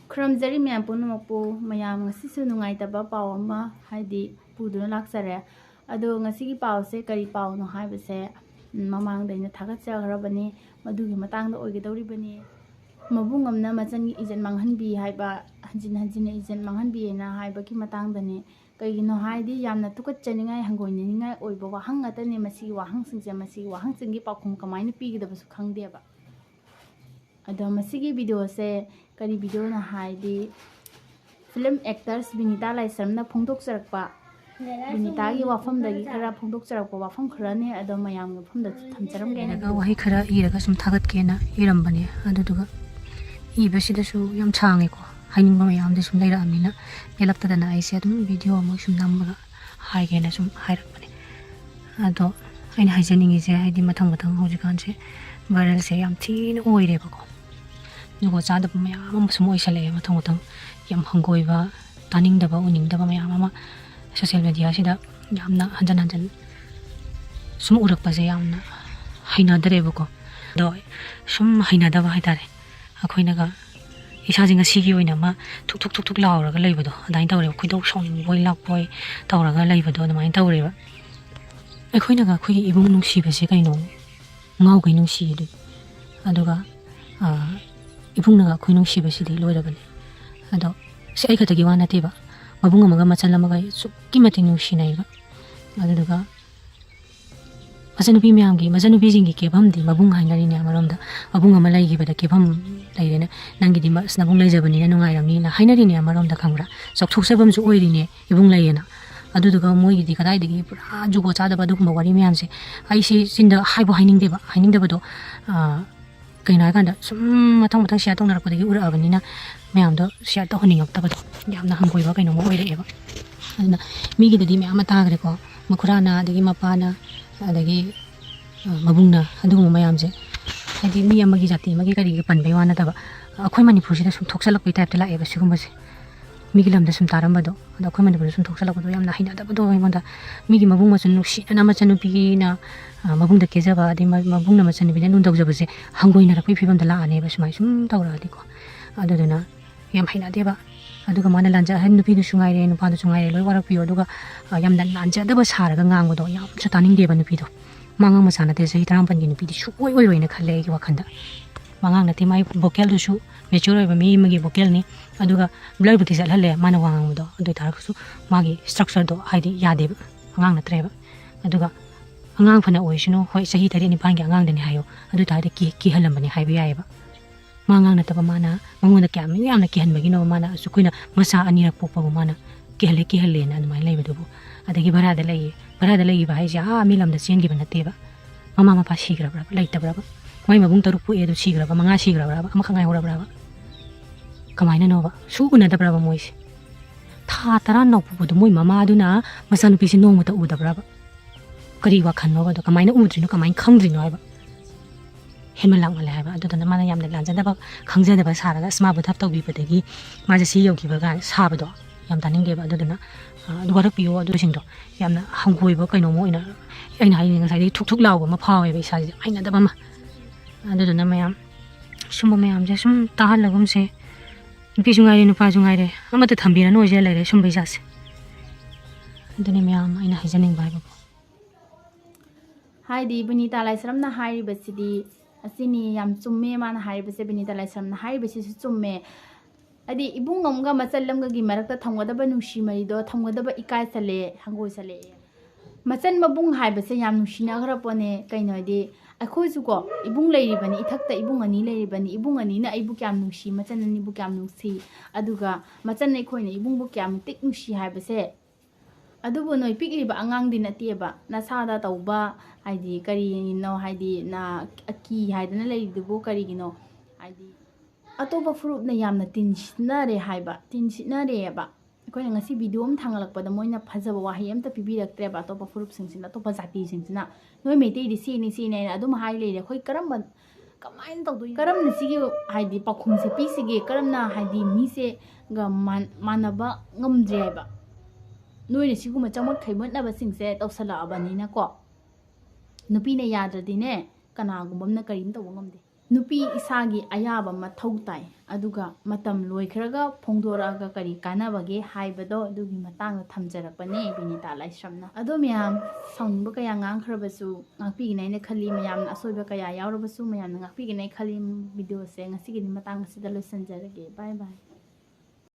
ꯈꯨꯔꯨꯝꯖꯔꯤ ꯃꯌꯥꯝ ꯄꯨꯝꯅꯃꯛꯄꯨ ꯃꯌꯥꯝ ꯉꯁꯤꯁꯨ ꯅꯨꯡꯉꯥꯏꯇꯕ ꯄꯥꯎ ꯑꯃ ꯍꯥꯏꯗꯤ ꯄꯨꯗꯨꯅ ꯂꯥꯛꯆꯔꯦ ꯑꯗꯣ ꯉꯁꯤꯒꯤ ꯄꯥꯎꯁꯦ ꯀꯔꯤ ꯄꯥꯎꯅꯣ ꯍꯥꯏꯕꯁꯦ ꯃꯃꯥꯡꯗ ꯑꯩꯅ ꯊꯥꯒꯠꯆꯈ꯭ꯔꯕꯅꯤ ꯃꯗꯨꯒꯤ ꯃꯇꯥꯡꯗ ꯑꯣꯏꯒꯗꯧꯔꯤꯕꯅꯤ ꯃꯕꯨꯡ ꯑꯃꯅ ꯃꯆꯟꯒꯤ ꯏꯖꯠ ꯃꯥꯡꯍꯟꯕꯤ ꯍꯥꯏꯕ ꯍꯟꯖꯤꯟ ꯍꯟꯖꯤꯟꯅ ꯏꯖꯠ ꯃꯥꯡꯍꯟꯕꯤꯅ ꯍꯥꯏꯕꯒꯤ ꯃꯇꯥꯡꯗꯅꯤ ꯀꯩꯒꯤꯅꯣ ꯍꯥꯏꯗꯤ ꯌꯥꯝꯅ ꯇꯨꯀꯠꯆꯅꯤꯡꯉꯥꯏ ꯍꯪꯒꯣꯏꯅꯅꯤꯡꯉꯥꯏ ꯑꯣꯏꯕ ꯋꯥꯍꯪ ꯉꯥꯛꯇꯅꯤ ꯃꯁꯤꯒꯤ ꯋꯥꯍꯪꯁꯤꯡꯁꯦ ꯃꯁꯤꯒꯤ ꯋꯥꯍꯪꯁꯤꯡꯒꯤ ꯄꯥꯎꯈꯨꯝ ꯀꯃꯥꯏꯅ ꯄꯤꯒꯗꯕꯁꯨ ꯈꯪꯗꯦꯕ ꯑꯗꯣ ꯃꯁꯤꯒꯤ ꯚꯤꯗꯤꯑꯣꯁꯦ ꯀꯔꯤ ꯚꯤꯗꯤꯑꯣꯅꯣ ꯍꯥꯏꯗꯤ ꯐꯤꯂꯝ ꯑꯦꯛꯇꯔꯁ ꯕꯤꯅꯤꯇꯥ ꯂꯥꯏꯁ꯭ꯔꯝꯅ ꯐꯣꯡꯗꯣꯛꯆꯔꯛꯄ ꯕꯤꯅꯤꯇꯥꯒꯤ ꯋꯥꯐꯝꯗꯒꯤ ꯈꯔ ꯐꯣꯡꯗꯣꯛꯆꯔꯛꯄ ꯋꯥꯐꯝ ꯈꯔꯅꯤ ꯑꯗꯣ ꯃꯌꯥꯝꯒꯤ ꯃꯐꯝꯗꯁꯨ ꯊꯝꯖꯔꯝꯒꯦꯅ ꯋꯥꯍꯩ ꯈꯔ ꯏꯔꯒ ꯁꯨꯝ ꯊꯥꯒꯠꯀꯦꯅ ꯏꯔꯝꯕꯅꯦ ꯑꯗꯨꯗꯨꯒ ꯏꯕꯁꯤꯗꯁꯨ ꯌꯥꯝ ꯁꯥꯡꯉꯦꯀꯣ ꯍꯥꯏꯅꯤꯡꯕ ꯃꯌꯥꯝꯗꯤ ꯁꯨꯝ ꯂꯩꯔꯛꯑꯕꯅꯤꯅ ꯄꯦꯜꯂꯛꯇꯗꯅ ꯑꯩꯁꯦ ꯑꯗꯨꯝ ꯚꯤꯗꯤꯑꯣ ꯑꯃ ꯁꯨꯝ ꯅꯝꯃꯒ ꯍꯥꯏꯒꯦꯅ ꯁꯨꯝ ꯍꯥꯏꯔꯛꯄꯅꯦ ꯑꯗꯣ ꯑꯩꯅ ꯍꯥꯏꯖꯅꯤꯡꯉꯤꯁꯦ ꯍꯥꯏꯗꯤ ꯃꯊꯪ ꯍꯧꯖꯤꯛꯀꯥꯟꯁꯦ ꯚꯥꯏꯔꯦꯜꯁꯦ ꯌꯥꯝ ꯊꯤꯅ ꯑꯣꯏꯔꯦꯕꯀꯣ ꯖꯨꯒꯣꯠ ꯆꯥꯗꯕ ꯃꯌꯥꯝ ꯑꯃ ꯁꯨꯝ ꯑꯣꯏꯁꯜꯂꯛꯑꯦ ꯃꯊꯪ ꯌꯥꯝ ꯍꯪꯒꯣꯏꯕ ꯇꯥꯅꯤꯡꯗꯕ ꯎꯅꯤꯡꯗꯕ ꯃꯌꯥꯝ ꯑꯃ ꯁꯣꯁꯤꯌꯦꯜ ꯃꯦꯗꯤꯌꯥꯁꯤꯗ ꯌꯥꯝꯅ ꯍꯟꯖꯟ ꯁꯨꯝ ꯎꯔꯛꯄꯁꯦ ꯌꯥꯝꯅ ꯍꯩꯅꯗ꯭ꯔꯦꯕꯀꯣ ꯑꯗꯣ ꯁꯨꯝ ꯍꯩꯅꯗꯕ ꯍꯥꯏꯇꯥꯔꯦ ꯑꯩꯈꯣꯏꯅꯒ ꯏꯁꯥꯁꯦ ꯉꯁꯤꯒꯤ ꯑꯣꯏꯅ ꯑꯃ ꯊꯨꯛ ꯂꯥꯎꯔꯒ ꯂꯩꯕꯗꯣ ꯑꯗꯨꯃꯥꯏꯅ ꯇꯧꯔꯦꯕ ꯈꯣꯏꯗꯧ ꯁꯥꯎꯅꯤꯡꯕꯣꯏ ꯂꯥꯛꯄꯣꯏ ꯇꯧꯔꯒ ꯂꯩꯕꯗꯣ ꯑꯗꯨꯃꯥꯏꯅ ꯇꯧꯔꯦꯕ ꯑꯩꯈꯣꯏꯅꯒ ꯑꯩꯈꯣꯏꯒꯤ ꯏꯕꯨꯡ ꯅꯨꯡꯁꯤꯕꯁꯦ ꯀꯩꯅꯣ ꯉꯥꯎꯈꯩ ꯅꯨꯡꯁꯤꯌꯦ ꯑꯗꯨꯒ ꯏꯕꯨꯡꯅꯒ ꯑꯩꯈꯣই ꯅꯨꯡꯁꯤꯕꯁꯤꯗꯤ ꯂꯣꯏꯔꯕꯅꯦ ꯑꯗꯣ ꯁꯤ ꯑꯩ ꯈꯛꯇꯒꯤ ꯋꯥ ꯅꯠꯇꯦꯕ ꯃꯕꯨꯡ ꯑꯃꯒ ꯃꯆꯜ ꯑꯃꯒ ꯑꯁꯨꯛꯀꯤ ꯃꯇꯤꯛ ꯅꯨꯡꯁꯤꯅꯩꯕ ꯑꯗꯨꯗꯨꯒ ꯃꯆꯟꯅꯨꯄꯤꯁꯤꯡꯒꯤ ꯀꯦꯐꯝꯗꯤ ꯃꯕꯨꯡ ꯍꯥꯏꯅꯔꯤꯅꯦ ꯑꯃꯔꯣꯝꯗ ꯃꯕꯨꯡ ꯑꯃ ꯂꯩꯈꯤꯕꯗ ꯀꯦꯐꯝ ꯂꯩꯔꯦꯅꯦ ꯅꯪꯒꯤꯗꯤ ꯅꯕꯨꯡ ꯂꯩꯖꯕꯅꯤꯅ ꯅꯨꯡꯉꯥꯏꯔꯝꯅꯤꯅ ꯍꯥꯏꯅꯔꯤꯅꯦ ꯑꯃꯔꯣꯝꯗ ꯈꯪꯕ꯭ꯔꯥ ꯆꯥꯎꯊꯣꯛꯆꯕꯝꯁꯨ ꯑꯣꯏꯔꯤꯅꯦ ꯏꯕꯨꯡ ꯂꯩꯌꯦꯅ ꯑꯗꯨꯗꯨꯒ ꯃꯣꯏꯒꯤꯗꯤ ꯀꯗꯥꯏꯗꯒꯤ ꯄꯨꯔꯥ ꯖꯨꯒꯣꯠ ꯆꯥꯗꯕ ꯑꯗꯨꯒꯨꯝꯕ ꯋꯥꯔꯤ ꯃꯌꯥꯝꯁꯦ ꯑꯩꯁꯤ ꯆꯤꯟꯗ ꯍꯥꯏꯅꯤꯡꯗꯕꯗꯣ ꯀꯩꯅꯣ ꯍꯥꯏꯀꯥꯟꯗ ꯁꯨꯝ ꯃꯊꯪ ꯁꯤꯌꯔ ꯇꯧꯅꯔꯛꯄꯗꯒꯤ ꯎꯔꯛꯑꯕꯅꯤ나 ꯃꯌꯥꯝꯗꯣ ꯁꯤꯌꯔ ꯇꯧꯍꯟꯅꯤꯡꯉꯛꯇꯕꯗꯣ ꯌꯥꯝꯅ ꯍꯪꯒꯣꯏꯕ ꯀꯩꯅꯣꯝꯃ ꯑꯣꯏꯔꯛꯑꯦꯕ ꯑꯗꯨꯅ ꯃꯤꯒꯤꯗꯗꯤ ꯃꯌꯥꯝ ꯑꯃ ꯇꯥꯈ꯭ꯔꯦꯀꯣ ꯃꯈꯨꯔꯥꯅ ꯑꯗꯒꯤ ꯃꯄꯥꯅ ꯑꯗꯒꯤ ꯃꯕꯨꯡꯅ ꯑꯗꯨꯒꯨꯝꯕ ꯃꯌꯥꯝꯁꯦ ꯍꯥꯏꯗꯤ ꯃꯤ ꯑꯃꯒꯤ ꯖꯥꯇꯤ ꯑꯃꯒꯤ ꯀꯔꯤꯒꯤ ꯄꯟꯕꯩ ꯋꯥ ꯅꯠꯇꯕ ꯑꯩꯈꯣꯏ ꯃꯅꯤꯄꯨꯔꯁꯤꯗ ꯁꯨꯝ ꯊꯣꯛꯆꯜꯂꯛꯄꯩ ꯇꯥꯏꯞꯇ ꯂꯥꯛꯑꯦꯕ ꯁꯤꯒꯨꯝꯕꯁꯦ ꯃꯤꯒꯤ ꯂꯝꯗ ꯁꯨꯝ ꯇꯥꯔꯝꯕꯗꯣ ꯑꯗꯣ ꯑꯩꯈꯣই ꯃꯅꯤꯄꯨꯔꯗ ꯁꯨꯝ ꯊꯣꯛꯆꯜꯂꯛꯄꯗꯣ ꯌꯥꯝꯅ ꯍꯩꯅꯗꯕꯗꯣ ꯑꯩꯉꯣꯟꯗ ꯃꯤꯒꯤ ꯃꯕꯨꯡ ꯃꯆꯟ ꯅꯨꯡꯁꯤꯅꯅ ꯃꯆꯟꯅꯨꯄꯤꯅ ꯃꯕꯨꯡꯗ ꯀꯦꯖꯕ ꯑꯗꯩ ꯃꯕꯨꯡꯅ ꯃꯆꯟꯅꯨꯄꯤꯅ ꯅꯨꯡ ꯇꯧꯖꯕꯁꯦ ꯍꯪꯒꯣꯏꯅꯔꯛꯄꯩ ꯐꯤꯕꯝꯗ ꯂꯥꯛꯑꯅꯦꯕ ꯁꯨꯃꯥꯏꯅ ꯁꯨꯝ ꯇꯧꯔꯛꯑꯗꯤꯀꯣ ꯑꯗꯨꯗꯨꯅ ꯌꯥꯝ ꯍꯩꯅꯗꯦꯕ ꯑꯗꯨꯒ ꯃꯥꯅ ꯂꯥꯟꯖꯍꯟ ꯅꯨꯄꯤꯗꯨꯁꯨ ꯉꯥꯏꯔꯦ ꯅꯨꯄꯥꯗꯨꯁꯨ ꯉꯥꯏꯔꯦ ꯂꯣꯏ ꯋꯥꯔꯛꯄꯤꯌꯣ ꯑꯗꯨꯒ ꯌꯥꯝꯅ ꯂꯥꯟꯖꯗꯕ ꯁꯥꯔꯒ ꯉꯥꯡꯕꯗꯣ ꯌꯥꯝꯁꯨ ꯇꯥꯅꯤꯡꯗꯦꯕ ꯅꯨꯄꯤꯗꯣ ꯃꯉꯥꯡ ꯃꯆꯥ ꯅꯠꯇꯦ ꯆꯍꯤ 18ꯒꯤ ꯅꯨꯄꯤꯗꯤ ꯁꯨꯡꯑꯣꯏ ꯑꯣꯏꯔꯣꯏꯅ ꯈꯜꯂꯦ ꯑꯩꯒꯤ ꯋꯥꯈꯜꯗ ꯃꯉꯥꯡ ꯅꯠꯇꯦ ꯃꯥꯒꯤ ꯚꯣꯀꯦꯜꯗꯨꯁꯨ ꯃꯦꯆꯨꯔ ꯑꯣꯏꯕ ꯃꯤ ꯑꯃꯒꯤ ꯚꯣꯀꯦꯜꯅꯤ ꯑꯗꯨꯒ ꯕ꯭ꯂꯔꯕꯨꯗꯤ ꯆꯠꯍꯜꯂꯦ ꯃꯥꯅ ꯋꯥ ꯉꯥꯡꯕꯗꯣ ꯑꯗꯨ ꯑꯣꯏꯇꯥꯔꯒꯁꯨ ꯃꯥꯒꯤ ꯁꯇ꯭ꯔꯛꯆꯔꯗꯣ ꯍꯥꯏꯗꯤ ꯌꯥꯗꯦꯕ ꯑꯉꯥꯡ ꯅꯠꯇ꯭ꯔꯦꯕ ꯑꯗꯨꯒ ꯑꯉꯥꯡ ꯐꯅ ꯑꯣꯏꯁꯅꯨ ꯍꯣꯏ ꯆꯍꯤ 9-9ꯒꯤ ꯑꯉꯥꯡꯗꯅꯤ ꯍꯥꯏꯌꯣ ꯑꯗꯨ ꯑꯣꯏꯇꯥꯔꯗꯤ ꯀꯤꯍꯜꯂꯝꯕꯅꯤ ꯍꯥꯏꯕ ꯌꯥꯏꯑꯕ ꯃꯉꯥꯡ ꯅꯠꯇꯕ ꯃꯥꯅ ꯃꯉꯣꯟꯗ ꯌꯥꯝꯅ ꯀꯤꯍꯟꯕꯒꯤꯅꯣ ꯃꯥꯅ ꯑꯩꯈꯣꯏꯅ ꯃꯆꯥ 2ꯔꯛ ꯄꯣꯛꯄꯕꯨ ꯃꯥꯅ ꯀꯤꯍꯜꯂꯦꯅ ꯑꯗꯨꯃꯥꯏꯅ ꯂꯩꯕꯗꯨꯕꯨ ꯑꯗꯒꯤ ꯚꯔꯥꯗ ꯂꯩꯈꯤꯕ ꯍꯥꯏꯁꯦ ꯃꯤ ꯂꯝꯗ ꯆꯦꯟꯈꯤꯕ ꯅꯠꯇꯦꯕ ꯃꯃꯥ ꯃꯄꯥ ꯁꯤꯈ꯭ꯔꯕ꯭ꯔꯥ ꯂꯩꯇꯕ꯭ꯔꯥꯕ ꯃꯣꯏ ꯃꯕꯨꯡ 3 ꯄꯣꯛꯑꯦ ꯑꯗꯨ ꯁꯤꯈ꯭ꯔꯕ 5 ꯁꯤꯈ꯭ꯔꯕ꯭ꯔꯥꯕ ꯑꯃꯈꯛ ꯉꯥꯏꯍꯧꯔꯕ꯭ꯔꯥꯕ ꯀꯃꯥꯏꯅꯅꯣꯕ ꯁꯨ ꯎꯅꯗꯕ꯭ꯔꯥꯕ ꯃꯣꯏꯁꯦ ꯊꯥ 10 ꯅꯧꯄꯣꯛꯄꯗꯣ ꯃꯣꯏ ꯃꯃꯥꯗꯨꯅ ꯃꯆꯥꯅꯨꯄꯤꯁꯦ ꯅꯣꯡꯃꯇ ꯎꯗꯕ꯭ꯔꯥꯕ ꯀꯔꯤ ꯋꯥꯈꯜꯅꯣꯕ ꯑꯗꯣ ꯀꯃꯥꯏꯅ ꯎꯗ꯭ꯔꯤꯅꯣ ꯀꯃꯥꯏꯅ ꯈꯪꯗ꯭ꯔꯤꯅꯣ ꯍꯥꯏꯕ ꯍꯦꯟꯃꯟ ꯂꯥꯛꯃꯜꯂꯦ ꯍꯥꯏꯕ ꯑꯗꯨꯗꯨꯅ ꯃꯥꯅ ꯌꯥꯝꯅ ꯂꯥꯟꯖꯗꯕ ꯈꯪꯖꯗꯕ ꯁꯥꯔꯒ ꯃꯥꯕꯨ ꯊꯞ ꯇꯧꯕꯤꯕꯗꯒꯤ ꯃꯥꯁꯦ ꯁꯤ ꯌꯧꯈꯤꯕ ꯀꯥꯟꯗ ꯁꯥꯕꯗꯣ ꯌꯥꯝ ꯇꯥꯅꯤꯡꯗꯦꯕ ꯑꯗꯨꯗꯨꯅ ꯋꯥꯔꯛꯄꯤꯌꯣ ꯑꯗꯨꯁꯤꯡꯗꯣ ꯌꯥꯝꯅ ꯍꯪꯒꯣꯏꯕ ꯀꯩꯅꯣꯝꯃ ꯑꯣꯏꯅ ꯑꯩꯅ ꯍꯥꯏꯅꯤꯡꯉꯦ ꯉꯁꯥꯏꯗꯒꯤ ꯊꯨꯛ ꯂꯥꯎꯕ ꯑꯃ ꯐꯥꯎꯋꯦꯕ ꯏꯁꯥꯁꯤꯗ ꯍꯩꯅꯗꯕ ꯑꯃ ꯑꯗꯨꯗꯨꯅ ꯃꯌꯥꯝ ꯁꯨꯝꯕ ꯃꯌꯥꯝꯁꯦ ꯁꯨꯝ ꯇꯥꯍꯜꯂꯒꯨꯝꯁꯦ ꯅꯨꯄꯤꯁꯨ ꯉꯥꯏꯔꯦ ꯅꯨꯄꯥꯁꯨ ꯉꯥꯏꯔꯦ ꯑꯃꯠꯇ ꯊꯝꯕꯤꯔꯅꯨ ꯑꯣꯏꯖ ꯂꯩꯔꯦ ꯁꯨꯝꯕ ꯏꯁꯥꯁꯦ ꯑꯗꯨꯅꯤ ꯃꯌꯥꯝ ꯑꯩꯅ ꯍꯥꯏꯖꯅꯤꯡꯕ ꯍꯥꯏꯕꯕꯨ ꯍꯥꯏꯗꯤ ꯕꯤꯅꯤꯇꯥ ꯂꯥꯏꯁ꯭ꯔꯝꯅ ꯍꯥꯏꯔꯤꯕꯁꯤꯗꯤ ꯑꯁꯤꯅꯤ ꯌꯥꯝ ꯆꯨꯝꯃꯦ ꯃꯥꯅ ꯍꯥꯏꯔꯤꯕꯁꯦ ꯕꯤꯅꯤꯇꯥ ꯂꯥꯏꯁ꯭ꯔꯝꯅ ꯍꯥꯏꯔꯤꯕꯁꯤꯁꯨ ꯆꯨꯝꯃꯦ ꯍꯥꯏꯗꯤ ꯏꯕꯨꯡ ꯑꯃꯒ ꯃꯆꯜ ꯑꯃꯒꯒꯤ ꯃꯔꯛꯇ ꯊꯝꯒꯗꯕ ꯅꯨꯡꯁꯤ ꯃꯔꯤꯗꯣ ꯊꯝꯒꯗꯕ ꯏꯀꯥꯏꯁꯜꯂꯦ ꯍꯪꯒꯣꯏꯁꯜꯂꯛꯑꯦ ꯃꯆꯟ ꯃꯕꯨꯡ ꯍꯥꯏꯕꯁꯦ ꯌꯥꯝ ꯅꯨꯡꯁꯤꯅꯈ꯭ꯔꯄꯣꯠꯅꯦ ꯀꯩꯅꯣ ꯍꯥꯏꯗꯤ ꯑꯩꯈꯣꯏꯁꯨꯀꯣ ꯏꯕꯨꯡ ꯂꯩꯔꯤꯕꯅꯤ ꯏꯊꯛꯇ ꯏꯕꯨꯡ 2 ꯂꯩꯔꯤꯕꯅꯤ ꯏꯕꯨꯡ 2ꯅ ꯑꯩꯕꯨ ꯀꯌꯥꯝ ꯅꯨꯡꯁꯤ ꯃꯆꯟ 2ꯕꯨ ꯀꯌꯥꯝ ꯅꯨꯡꯁꯤ ꯑꯗꯨꯒ ꯃꯆꯟ ꯑꯩꯈꯣꯏꯅ ꯏꯕꯨꯡꯕꯨ ꯀꯌꯥꯝ ꯃꯇꯤꯛ ꯅꯨꯡꯁꯤ ꯍꯥꯏꯕꯁꯦ ꯑꯗꯨꯕꯨ ꯅꯣꯏ ꯄꯤꯛꯂꯤꯕ ꯑꯉꯥꯡꯗꯤ ꯅꯠꯇꯦꯕ ꯅꯁꯥꯗ ꯇꯧꯕ ꯍꯥꯏꯗꯤ ꯀꯔꯤꯅꯣ ꯍꯥꯏꯗꯤ ꯑꯀꯤ ꯍꯥꯏꯗꯅ ꯂꯩꯔꯤꯗꯨꯕꯨ ꯀꯔꯤꯒꯤꯅꯣ ꯍꯥꯏꯗꯤ ꯑꯇꯣꯞꯄ ꯐꯨꯔꯨꯞꯅ ꯌꯥꯝꯅ ꯇꯤꯟꯁꯤꯟꯅꯔꯦ ꯑꯩꯈꯣꯏꯅ ꯉꯁꯤ ꯚꯤꯗꯤꯑꯣ ꯑꯃ ꯊꯥꯡꯒꯠꯂꯛꯄꯗ ꯃꯣꯏꯅ ꯐꯖꯕ ꯋꯥꯍꯩ ꯑꯝꯇ ꯄꯤꯕꯤꯔꯛꯇ꯭ꯔꯦꯕ ꯑꯇꯣꯞꯄ ꯐꯨꯔꯨꯞꯁꯤꯡꯁꯤꯅ ꯑꯇꯣꯞꯄ ꯖꯥꯇꯤꯁꯤꯡꯁꯤꯅ ꯅꯣꯏ ꯃꯩꯇꯩꯗꯤ ꯁꯤꯅꯤ ꯍꯥꯏꯅ ꯑꯗꯨꯝ ꯍꯥꯏ ꯂꯩꯔꯦ ꯑꯩꯈꯣই ꯀꯃꯥꯏꯅ ꯇꯧꯗꯣꯏꯅꯣ ꯀꯔꯝꯅ ꯁꯤꯒꯤ ꯍꯥꯏꯗꯤ ꯄꯥꯎꯈꯨꯝꯁꯦ ꯄꯤꯁꯤꯒꯦ ꯀꯔꯝꯅ ꯍꯥꯏꯗꯤ ꯃꯤꯁꯦꯒ ꯃꯥꯟꯅꯕ ꯉꯝꯗ꯭ꯔꯦ ꯍꯥꯏꯕ ꯅꯣꯏꯅ ꯁꯤꯒꯨꯝꯕ ꯆꯃꯣꯠ ꯈꯩꯃꯣꯠꯅꯕꯁꯤꯡꯁꯦ ꯇꯧꯁꯜꯂꯛꯑꯕꯅꯤꯅꯀꯣ ꯅꯨꯄꯤꯅ ꯌꯥꯗ꯭ꯔꯗꯤꯅꯦ ꯀꯅꯥꯒꯨꯝꯕ ꯑꯃꯅ ꯀꯔꯤꯝ ꯇꯧꯕ ꯉꯝꯗꯦ nupi isagi ayaba mathau tai aduga matam loikhraga phongdoraga kari kanabage haibado adugi matang thamjarakpane binita laisramna ado myam saungba kaya ngangkhrabasu ngakpiginai ne khali myam asoiba kaya yawrabasu myam ngakpiginai khali video se ngasi gi matang sida loisanjarage bye bye